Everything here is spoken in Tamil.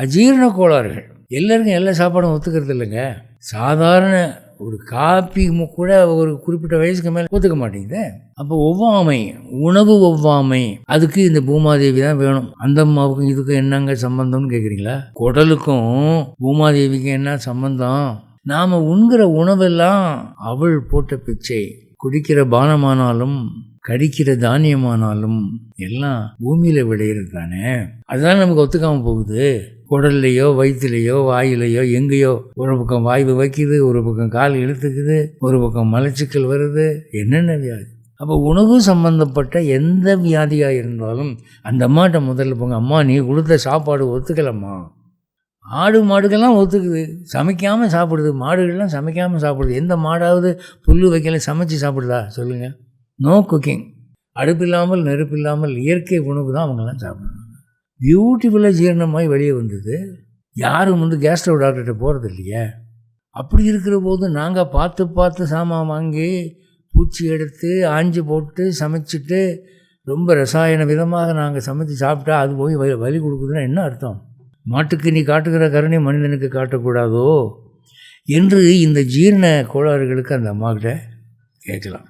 அஜீரண கோளாறுகள். எல்லாருக்கும் எல்லா சாப்பாடும் ஒத்துக்கிறது இல்லைங்க. சாதாரண ஒரு காப்பி கூட ஒரு குறிப்பிட்ட வயசுக்கு மேலே ஒத்துக்க மாட்டேங்குது. அப்போ ஒவ்வாமை, உணவு ஒவ்வாமை, அதுக்கு இந்த பூமாதேவி தான் வேணும். அந்த அம்மாவுக்கும் இதுக்கும் என்னங்க சம்பந்தம்னு கேட்குறீங்களா? குடலுக்கும் பூமாதேவிக்கும் என்ன சம்பந்தம்? நாம் உண்கிற உணவெல்லாம் அவள் போட்ட பிச்சை. குடிக்கிற பானமானாலும் கடிக்கிற தானியமானாலும் எல்லாம் பூமியில் விளையிறது தானே. அதுதான் நமக்கு ஒத்துக்காமல் போகுது. குடல்லையோ வயிற்றுலையோ வாயிலையோ எங்கேயோ ஒரு பக்கம் வாய்வு வைக்குது, ஒரு பக்கம் கால் இழுத்துக்குது, ஒரு பக்கம் மலச்சிக்கல் வருது, என்னென்ன வியாதி. அப்போ உணவு சம்பந்தப்பட்ட எந்த வியாதியாக இருந்தாலும் அந்த அம்மாட்ட முதல்ல போங்க. அம்மா நீ கொடுத்த சாப்பாடு ஒத்துக்கலம்மா. ஆடு மாடுகள்லாம் ஒத்துக்குது, சமைக்காமல் சாப்பிடுது. மாடுகள்லாம் சமைக்காமல் சாப்பிடுது. எந்த மாடாவது புல் வைக்கல சமைச்சு சாப்பிடுதா சொல்லுங்கள்? No cooking. அடுப்பு இல்லாமல் நெருப்பு இல்லாமல் இயற்கை உணவு தான் அவங்கெல்லாம் சாப்பிடுறாங்க. பியூட்டிஃபுல்லாக ஜீரணமாகி வெளியே வந்தது. யாரும் கேஸ்ட்ரோ டாக்டர்கிட்ட போகிறது இல்லையே. அப்படி இருக்கிற போது நாங்கள் பார்த்து சாமான் வாங்கி பூச்சி எடுத்து ஆஞ்சி போட்டு சமைச்சிட்டு ரொம்ப ரசாயன விதமாக நாங்கள் சமைச்சு சாப்பிட்டா அது போய் வலி கொடுக்குதுன்னா என்ன அர்த்தம்? மாட்டுக்கு நீ காட்டுகிற கருணை மனிதனுக்கு காட்டக்கூடாதோ என்று இந்த ஜீரண கோளாறுகளுக்கு அந்த அம்மாக்கிட்ட கேட்கலாம்.